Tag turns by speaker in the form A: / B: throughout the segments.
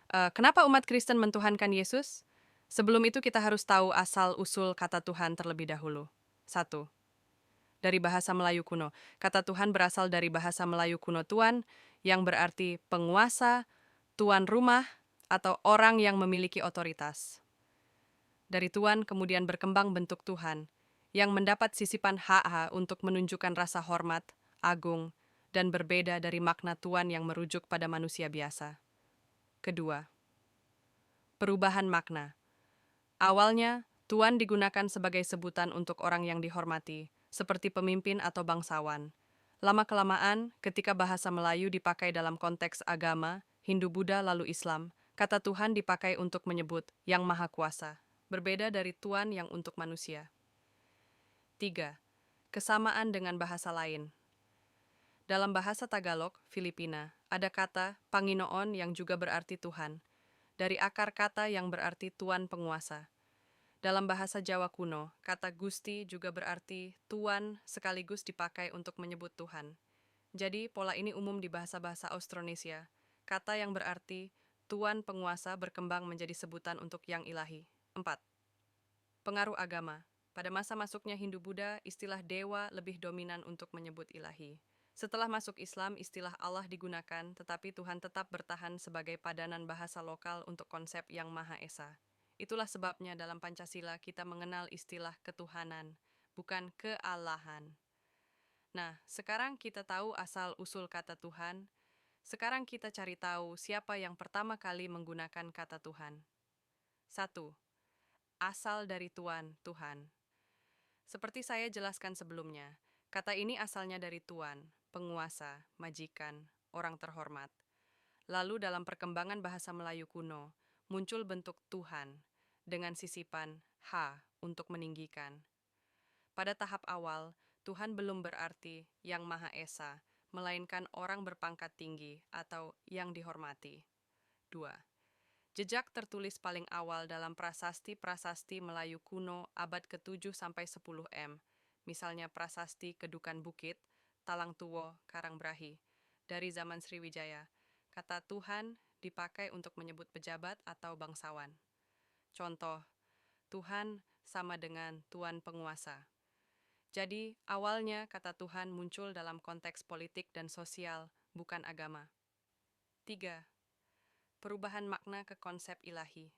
A: Kenapa umat Kristen mentuhankan Yesus? Sebelum itu kita harus tahu asal-usul kata Tuhan terlebih dahulu. Satu, dari bahasa Melayu kuno. Kata Tuhan berasal dari bahasa Melayu kuno tuan, yang berarti penguasa, tuan rumah, atau orang yang memiliki otoritas. Dari tuan kemudian berkembang bentuk Tuhan, yang mendapat sisipan ha untuk menunjukkan rasa hormat, agung, dan berbeda dari makna tuan yang merujuk pada manusia biasa. Kedua, perubahan makna. Awalnya, tuan digunakan sebagai sebutan untuk orang yang dihormati, seperti pemimpin atau bangsawan. Lama-kelamaan, ketika bahasa Melayu dipakai dalam konteks agama, Hindu-Buddha lalu Islam, kata Tuhan dipakai untuk menyebut Yang Maha Kuasa, berbeda dari Tuan yang untuk manusia. 3. Kesamaan dengan bahasa lain. Dalam bahasa Tagalog, Filipina, ada kata Panginoon yang juga berarti Tuhan, dari akar kata yang berarti Tuan Penguasa. Dalam bahasa Jawa kuno, kata Gusti juga berarti Tuan sekaligus dipakai untuk menyebut Tuhan. Jadi, pola ini umum di bahasa-bahasa Austronesia. Kata yang berarti Tuan Penguasa berkembang menjadi sebutan untuk Yang Ilahi. 4. Pengaruh agama. Pada masa masuknya Hindu-Buddha, istilah dewa lebih dominan untuk menyebut ilahi. Setelah masuk Islam, istilah Allah digunakan, tetapi Tuhan tetap bertahan sebagai padanan bahasa lokal untuk konsep Yang Maha Esa. Itulah sebabnya dalam Pancasila kita mengenal istilah ketuhanan, bukan kealahan. Nah, sekarang kita tahu asal-usul kata Tuhan. Sekarang kita cari tahu siapa yang pertama kali menggunakan kata Tuhan. 1. Asal dari Tuan, Tuhan. Seperti saya jelaskan sebelumnya, kata ini asalnya dari tuan, penguasa, majikan, orang terhormat. Lalu dalam perkembangan bahasa Melayu kuno, muncul bentuk Tuhan dengan sisipan H untuk meninggikan. Pada tahap awal, Tuhan belum berarti Yang Maha Esa, melainkan orang berpangkat tinggi atau yang dihormati. 2. Jejak tertulis paling awal dalam prasasti-prasasti Melayu kuno abad ke-7 sampai 10 M, misalnya prasasti Kedukan Bukit, Talang Tuwo, Karangbrahi, dari zaman Sriwijaya. Kata Tuhan dipakai untuk menyebut pejabat atau bangsawan. Contoh, Tuhan sama dengan Tuan Penguasa. Jadi, awalnya kata Tuhan muncul dalam konteks politik dan sosial, bukan agama. 3. Perubahan makna ke konsep ilahi.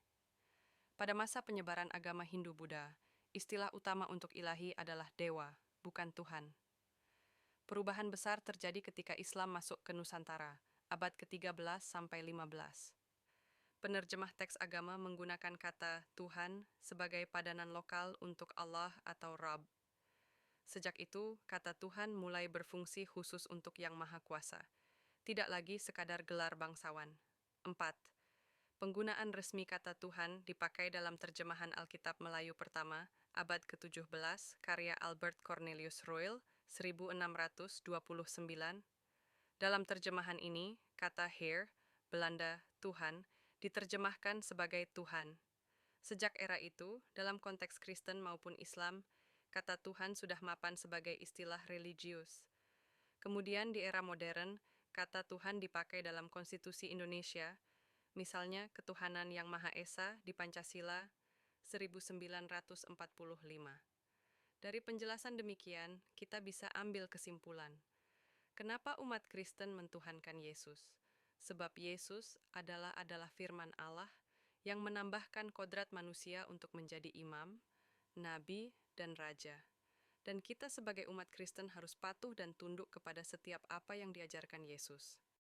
A: Pada masa penyebaran agama Hindu-Buddha, istilah utama untuk ilahi adalah dewa, bukan Tuhan. Perubahan besar terjadi ketika Islam masuk ke Nusantara, abad ke-13 sampai 15. Penerjemah teks agama menggunakan kata Tuhan sebagai padanan lokal untuk Allah atau Rabb. Sejak itu, kata Tuhan mulai berfungsi khusus untuk Yang Maha Kuasa, tidak lagi sekadar gelar bangsawan. 4. Penggunaan resmi kata Tuhan dipakai dalam terjemahan Alkitab Melayu pertama, abad ke-17, karya Albert Cornelius Royle, 1629. Dalam terjemahan ini, kata Heer, Belanda, Tuhan, diterjemahkan sebagai Tuhan. Sejak era itu, dalam konteks Kristen maupun Islam, kata Tuhan sudah mapan sebagai istilah religius. Kemudian di era modern, kata Tuhan dipakai dalam konstitusi Indonesia, misalnya Ketuhanan Yang Maha Esa di Pancasila 1945. Dari penjelasan demikian, kita bisa ambil kesimpulan. Kenapa umat Kristen mentuhankan Yesus? Sebab Yesus adalah firman Allah yang menambahkan kodrat manusia untuk menjadi imam, nabi, dan raja. Dan kita sebagai umat Kristen harus patuh dan tunduk kepada setiap apa yang diajarkan Yesus.